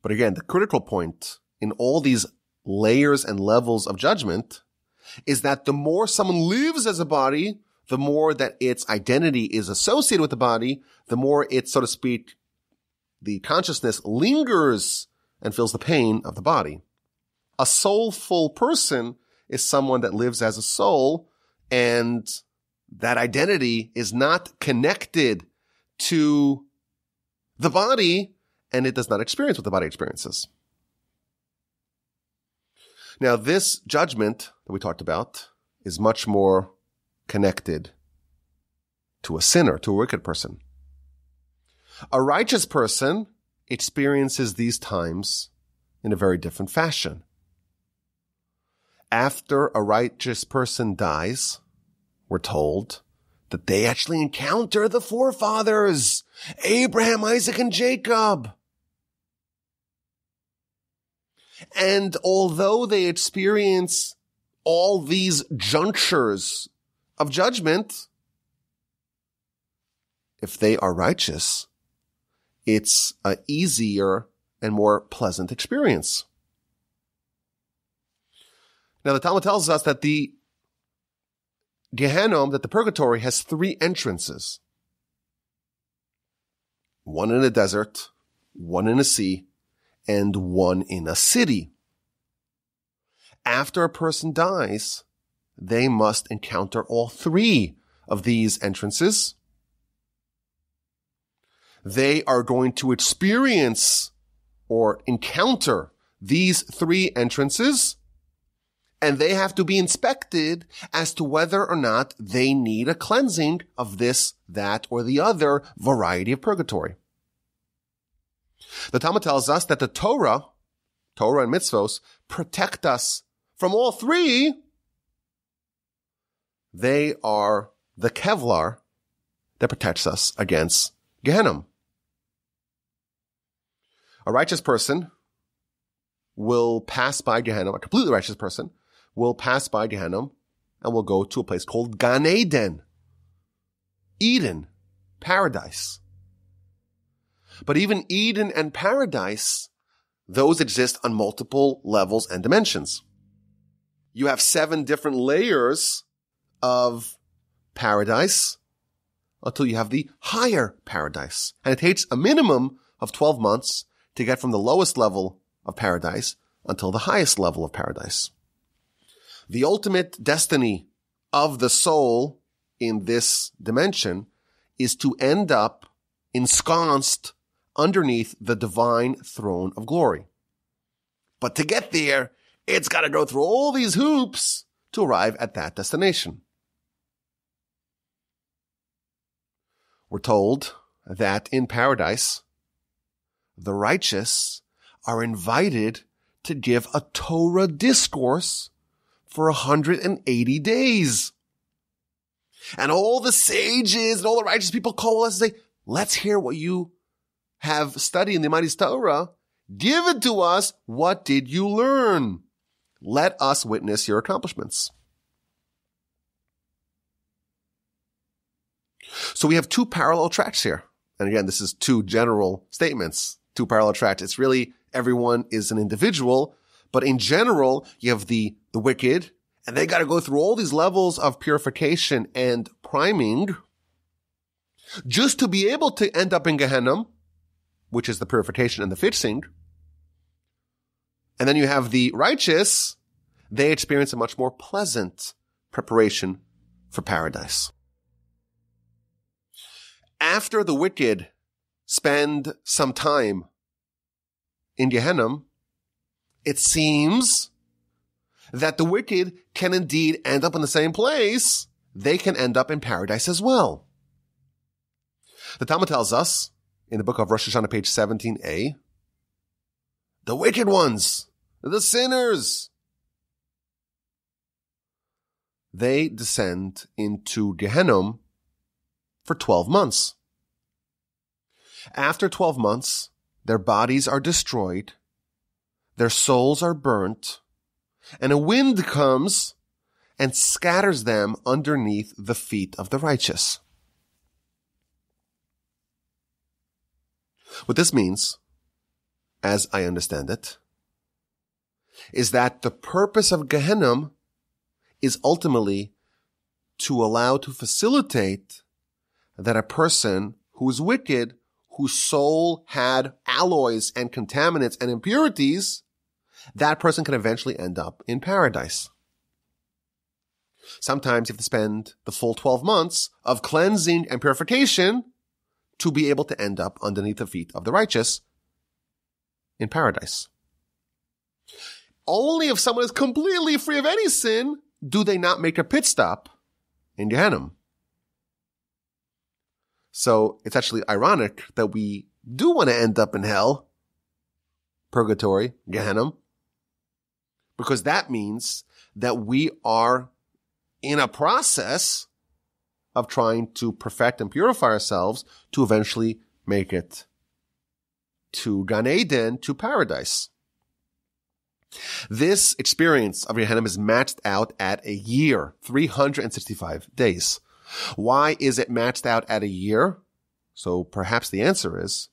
But again, the critical point in all these layers and levels of judgment is that the more someone lives as a body, the more that its identity is associated with the body, the more it, so to speak, the consciousness lingers and feels the pain of the body. A soulful person is someone that lives as a soul, and that identity is not connected to the body, and it does not experience what the body experiences. Now, this judgment that we talked about is much more connected to a sinner, to a wicked person. A righteous person experiences these times in a very different fashion. After a righteous person dies, we're told that they actually encounter the forefathers, Abraham, Isaac, and Jacob. And although they experience all these junctures of judgment, if they are righteous, it's an easier and more pleasant experience. Now, the Talmud tells us that the Gehenna, that the purgatory, has 3 entrances. One in a desert, one in a sea, and one in a city. After a person dies, they must encounter all 3 of these entrances. They are going to experience or encounter these 3 entrances, and they have to be inspected as to whether or not they need a cleansing of this, that, or the other variety of purgatory. The Talmud tells us that the Torah and mitzvos, protect us from all 3. They are the Kevlar that protects us against Gehenna. A righteous person will pass by Gehenna, a completely righteous person will pass by Gehenna and will go to a place called Gan Eden, Eden, paradise. But even Eden and paradise, those exist on multiple levels and dimensions. You have 7 different layers of paradise until you have the higher paradise. And it takes a minimum of 12 months to get from the lowest level of paradise until the highest level of paradise. The ultimate destiny of the soul in this dimension is to end up ensconced underneath the divine throne of glory. But to get there, it's got to go through all these hoops to arrive at that destination. We're told that in paradise, the righteous are invited to give a Torah discourse for 180 days. And all the sages and all the righteous people call us and say, let's hear what you have studied in the mighty Torah. Give it to us. What did you learn? Let us witness your accomplishments. So we have 2 parallel tracks here. And again, this is 2 general statements, 2 parallel tracks. It's really everyone is an individual, but in general, you have the wicked, and they got to go through all these levels of purification and priming just to be able to end up in Gehenna, which is the purification and the fixing. And then you have the righteous, they experience a much more pleasant preparation for paradise. After the wicked spend some time in Gehenna, it seems that the wicked can indeed end up in the same place they can end up in paradise as well. The Talmud tells us in the book of Rosh Hashanah, page 17a, the wicked ones, the sinners, they descend into Gehenna for 12 months. After 12 months, their bodies are destroyed, their souls are burnt, and a wind comes and scatters them underneath the feet of the righteous. What this means, as I understand it, is that the purpose of Gehenna is ultimately to facilitate that a person who is wicked, whose soul had alloys and contaminants and impurities, that person can eventually end up in paradise. Sometimes you have to spend the full 12 months of cleansing and purification to be able to end up underneath the feet of the righteous in paradise. Only if someone is completely free of any sin do they not make a pit stop in Gehenna. So it's actually ironic that we do want to end up in hell, purgatory, Gehenna, because that means that we are in a process of trying to perfect and purify ourselves to eventually make it to Gan Eden, to paradise. This experience of Gehenna is matched out at a year, 365 days. Why is it matched out at a year? So perhaps the answer is,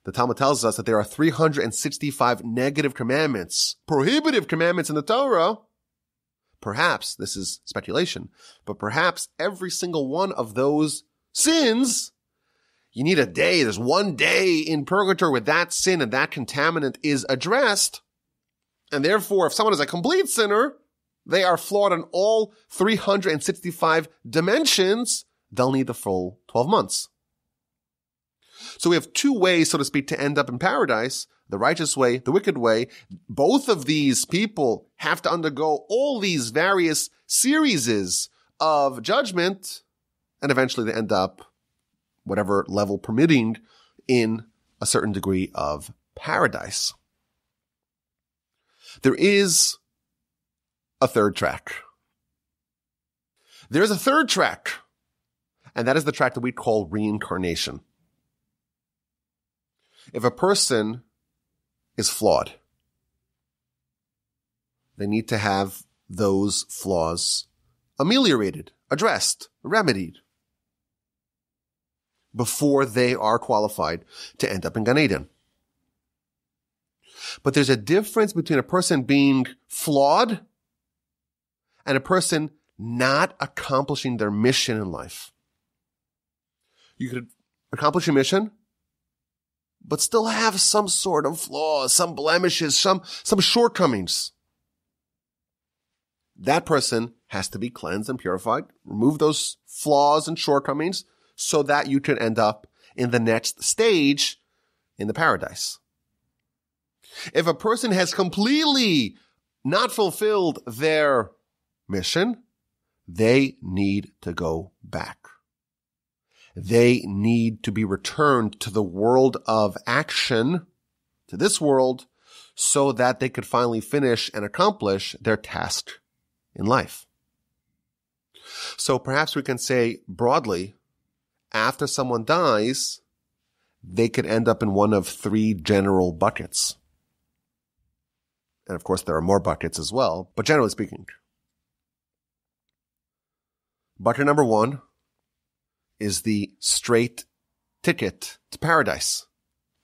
the Talmud tells us that there are 365 negative commandments, prohibitive commandments in the Torah. Perhaps, this is speculation, but perhaps every single one of those sins, you need a day. There's one day in purgatory where that sin and that contaminant is addressed. And therefore, if someone is a complete sinner, they are flawed in all 365 dimensions, they'll need the full 12 months. So we have two ways, so to speak, to end up in paradise, the righteous way, the wicked way. Both of these people have to undergo all these various series of judgment, and eventually they end up, whatever level permitting, in a certain degree of paradise. There is a third track. There is a third track, and that is the track that we call reincarnation. If a person is flawed, they need to have those flaws ameliorated, addressed, remedied before they are qualified to end up in Gan Eden. But there's a difference between a person being flawed and a person not accomplishing their mission in life. You could accomplish your mission, but still have some sort of flaws, some blemishes, some shortcomings. That person has to be cleansed and purified, remove those flaws and shortcomings so that you can end up in the next stage in the paradise. If a person has completely not fulfilled their mission, they need to go back. They need to be returned to the world of action, to this world, so that they could finally finish and accomplish their task in life. So perhaps we can say broadly, after someone dies, they could end up in one of three general buckets. And of course, there are more buckets as well, but generally speaking. Bucket number one is the straight ticket to paradise.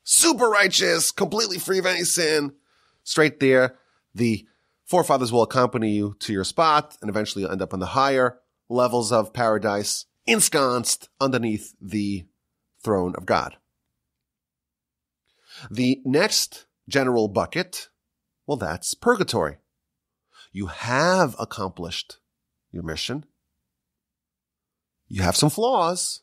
Super righteous, completely free of any sin. Straight there, the forefathers will accompany you to your spot, and eventually you'll end up on the higher levels of paradise, ensconced underneath the throne of God. The next general bucket, well, that's purgatory. You have accomplished your mission. You have some flaws.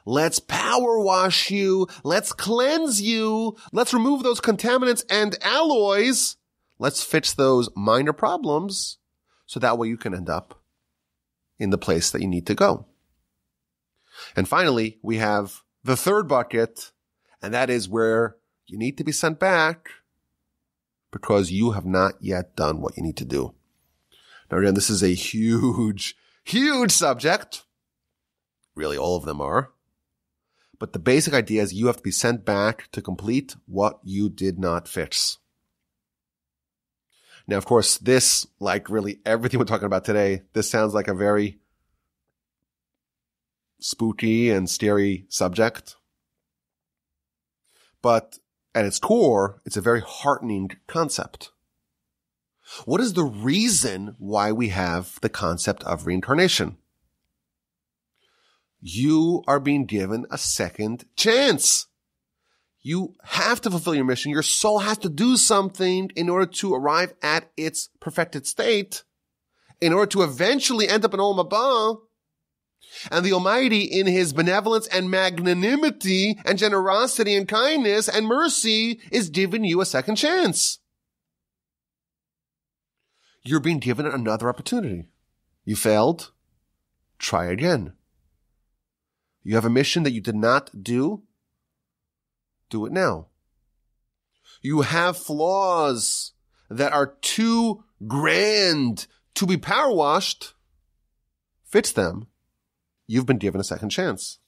Let's power wash you. Let's cleanse you. Let's remove those contaminants and alloys. Let's fix those minor problems so that way you can end up in the place that you need to go. And finally, we have the third bucket, and that is where you need to be sent back because you have not yet done what you need to do. Now, again, this is a huge, huge subject. Really, all of them are. But the basic idea is you have to be sent back to complete what you did not fix. Now, of course, this, like really everything we're talking about today, this sounds like a very spooky and scary subject. But at its core, it's a very heartening concept. What is the reason why we have the concept of reincarnation? You are being given a second chance. You have to fulfill your mission. Your soul has to do something in order to arrive at its perfected state, in order to eventually end up in Olam Haba. And the Almighty, in His benevolence and magnanimity and generosity and kindness and mercy, is giving you a second chance. You're being given another opportunity. You failed. Try again. You have a mission that you did not do. Do it now. You have flaws that are too grand to be power washed. Fix them. You've been given a second chance.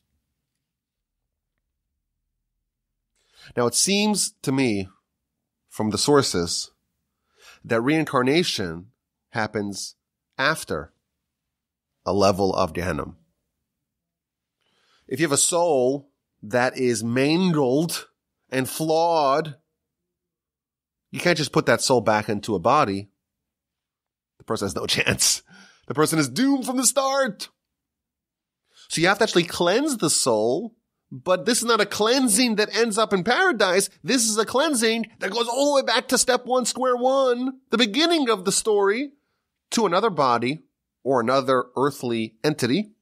Now, it seems to me from the sources that reincarnation happens after a level of Gehenna. If you have a soul that is mangled and flawed, you can't just put that soul back into a body. The person has no chance. The person is doomed from the start. So you have to actually cleanse the soul, but this is not a cleansing that ends up in paradise. This is a cleansing that goes all the way back to step one, square one, the beginning of the story, to another body or another earthly entity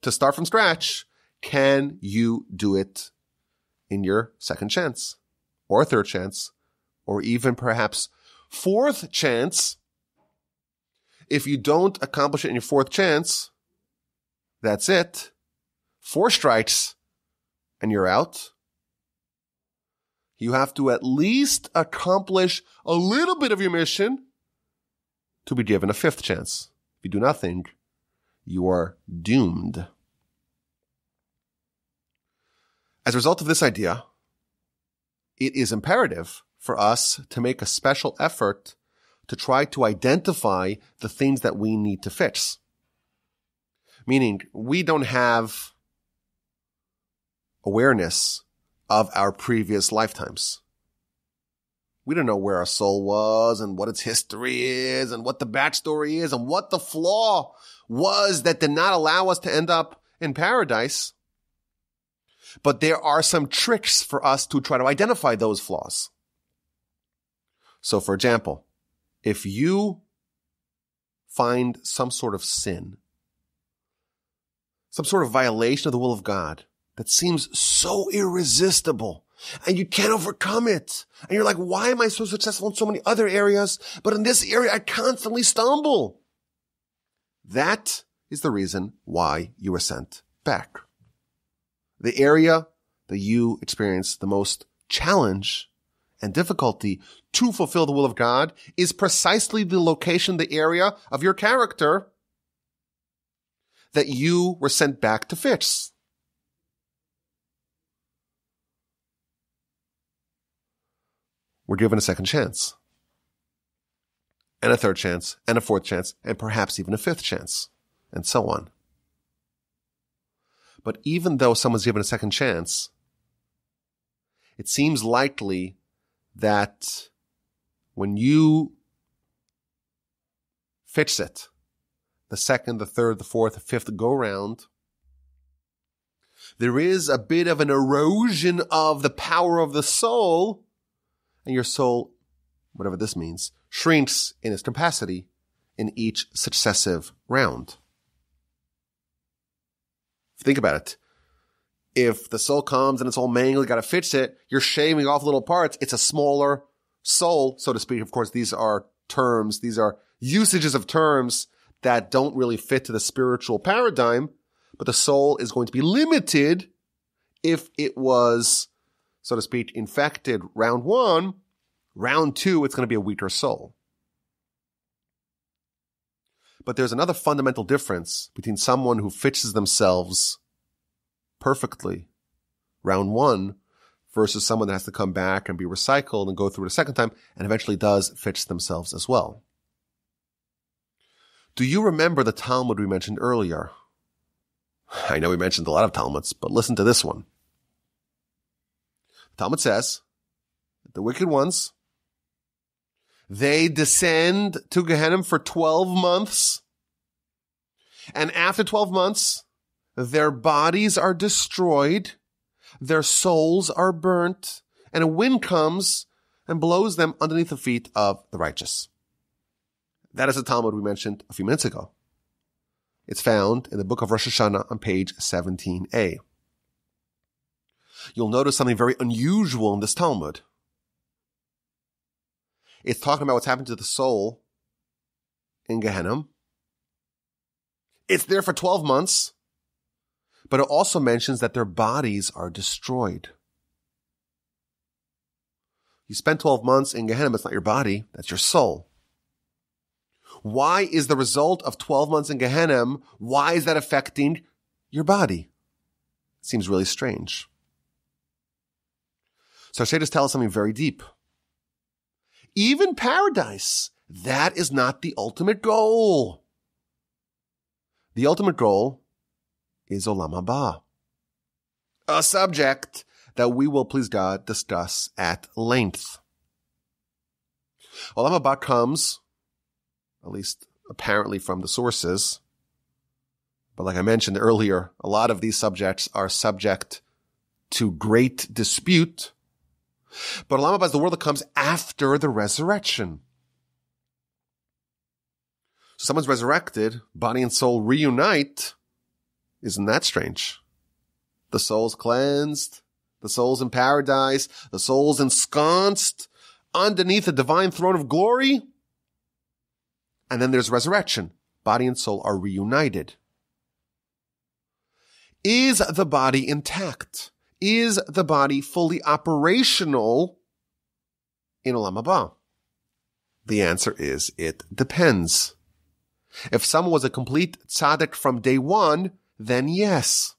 to start from scratch. Can you do it in your second chance or third chance or even perhaps fourth chance? If you don't accomplish it in your fourth chance, that's it. 4 strikes and you're out. You have to at least accomplish a little bit of your mission to be given a 5th chance. If you do nothing, you are doomed. As a result of this idea, it is imperative for us to make a special effort to try to identify the things that we need to fix. Meaning, we don't have awareness of our previous lifetimes. We don't know where our soul was and what its history is and what the backstory is and what the flaw was that did not allow us to end up in paradise. But there are some tricks for us to try to identify those flaws. So, for example, if you find some sort of sin, some sort of violation of the will of God that seems so irresistible and you can't overcome it, and you're like, why am I so successful in so many other areas, but in this area I constantly stumble? That is the reason why you were sent back. The area that you experience the most challenge and difficulty to fulfill the will of God is precisely the location, the area of your character that you were sent back to fix. We're given a second chance, and a third chance, and a fourth chance, and perhaps even a 5th chance, and so on. But even though someone's given a second chance, it seems likely that when you fix it, the second, the third, the fourth, the 5th go round, there is a bit of an erosion of the power of the soul, and your soul, whatever this means, shrinks in its capacity in each successive round. Think about it. If the soul comes and it's all mangled, you got to fix it, you're shaving off little parts, it's a smaller soul, so to speak. Of course, these are terms, these are usages of terms that don't really fit to the spiritual paradigm, but the soul is going to be limited if it was, so to speak, infected round 1. Round 2, it's going to be a weaker soul. But there's another fundamental difference between someone who fixes themselves perfectly round 1 versus someone that has to come back and be recycled and go through it a second time and eventually does fix themselves as well. Do you remember the Talmud we mentioned earlier? I know we mentioned a lot of Talmuds, but listen to this one. The Talmud says that the wicked ones, they descend to Gehenna for 12 months. And after 12 months, their bodies are destroyed, their souls are burnt, and a wind comes and blows them underneath the feet of the righteous. That is the Talmud we mentioned a few minutes ago. It's found in the book of Rosh Hashanah on page 17a. You'll notice something very unusual in this Talmud. It's talking about what's happened to the soul in Gehenna. It's there for 12 months, but it also mentions that their bodies are destroyed. You spend 12 months in Gehenna, it's not your body, that's your soul. Why is the result of 12 months in Gehenna, why is that affecting your body? It seems really strange. So Shaitas tells us something very deep. Even paradise, that is not the ultimate goal. The ultimate goal is Olam Haba, a subject that we will, please God, discuss at length. Olam Haba comes, at least apparently from the sources, but like I mentioned earlier, a lot of these subjects are subject to great dispute. But Olam Haba is the world that comes after the resurrection. So someone's resurrected, body and soul reunite. Isn't that strange? The soul's cleansed, the soul's in paradise, the soul's ensconced underneath the divine throne of glory. And then there's resurrection. Body and soul are reunited. Is the body intact? Is the body fully operational in Olam Haba? The answer is, it depends. If someone was a complete tzaddik from day 1, then yes.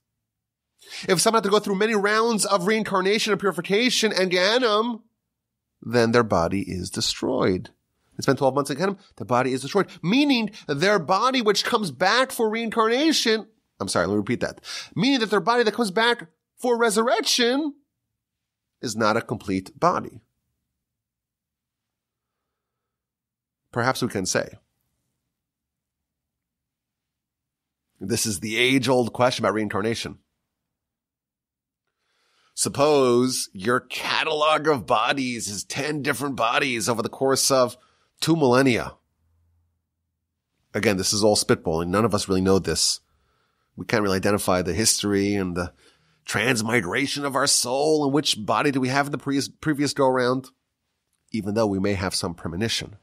If someone had to go through many rounds of reincarnation and purification and Gehenna, then their body is destroyed. They spend 12 months in Gehenna, the body is destroyed. Meaning their body which comes back for reincarnation, let me repeat that. Meaning that their body that comes back for resurrection is not a complete body. Perhaps we can say, this is the age-old question about reincarnation. Suppose your catalog of bodies is 10 different bodies over the course of 2 millennia. Again, this is all spitballing. None of us really know this. We can't really identify the history and the transmigration of our soul and which body do we have in the previous go-around, even though we may have some premonition.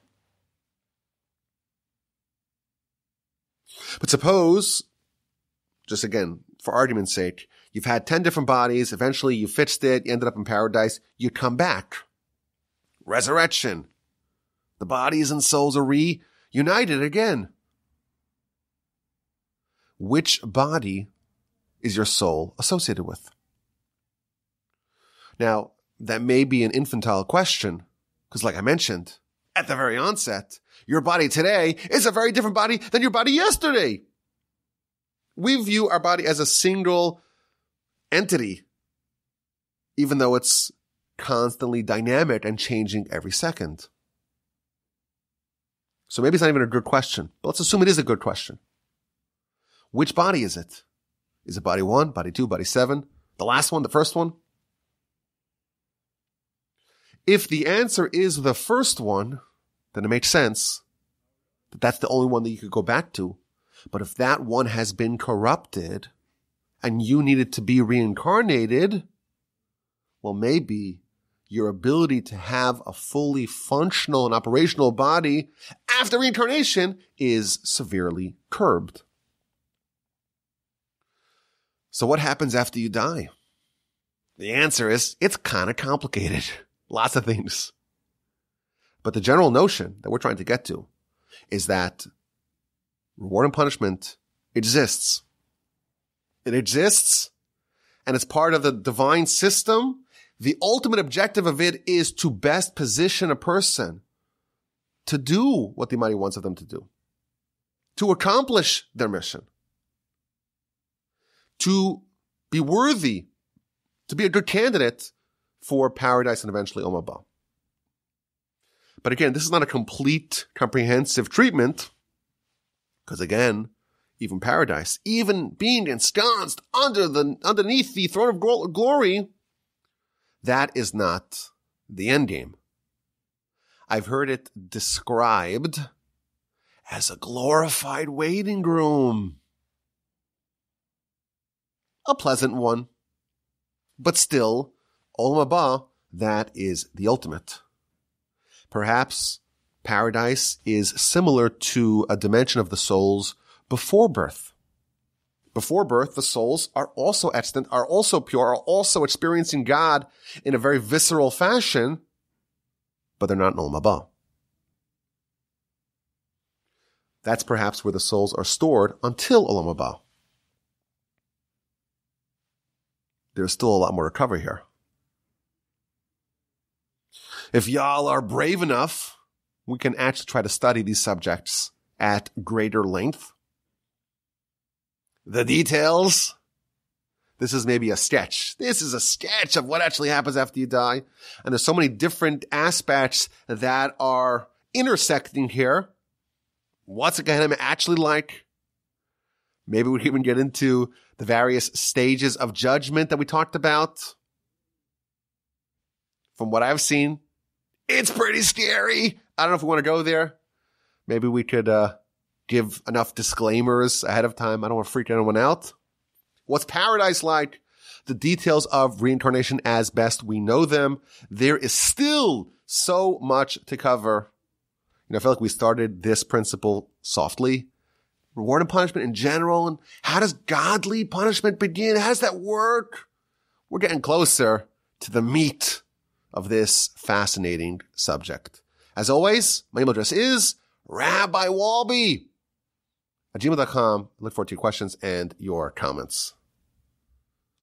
But suppose, just again, for argument's sake, you've had 10 different bodies, eventually you fixed it, you ended up in paradise, you come back. Resurrection. The bodies and souls are reunited again. Which body is your soul associated with? Now, that may be an infantile question, because like I mentioned at the very onset, your body today is a very different body than your body yesterday. We view our body as a single entity, even though it's constantly dynamic and changing every second. So maybe it's not even a good question, but let's assume it is a good question. Which body is it? Is it body 1, body 2, body 7? The last one, the first one? If the answer is the first one, then it makes sense that that's the only one that you could go back to. But if that one has been corrupted and you needed to be reincarnated, well, maybe your ability to have a fully functional and operational body after reincarnation is severely curbed. So what happens after you die? The answer is, it's kind of complicated. Lots of things. But the general notion that we're trying to get to is that reward and punishment exists. It exists, and it's part of the divine system. The ultimate objective of it is to best position a person to do what the Almighty wants of them to do, to accomplish their mission, to be worthy, to be a good candidate for paradise and eventually Olam Haba. But again, this is not a complete, comprehensive treatment, because again, even paradise, even being ensconced underneath the throne of glory, that is not the end game. I've heard it described as a glorified waiting room. A pleasant one, but still, Olam Haba, that is the ultimate. Perhaps paradise is similar to a dimension of the souls before birth. Before birth, the souls are also extant, are also pure, are also experiencing God in a very visceral fashion, but they're not in Olam Haba. That's perhaps where the souls are stored until Olam Haba. There's still a lot more to cover here. If y'all are brave enough, we can actually try to study these subjects at greater length. The details, this is maybe a sketch. This is a sketch of what actually happens after you die. And there's so many different aspects that are intersecting here. What's Gehenna actually like? Maybe we can even get into the various stages of judgment that we talked about. From what I've seen, it's pretty scary. I don't know if we want to go there. Maybe we could give enough disclaimers ahead of time. I don't want to freak anyone out. What's paradise like? The details of reincarnation as best we know them. There is still so much to cover. I feel like we started this principle softly. Reward and punishment in general. And how does godly punishment begin? How does that work? We're getting closer to the meat of this fascinating subject. As always, my email address is rabbiwalby@gmail.com. I look forward to your questions and your comments.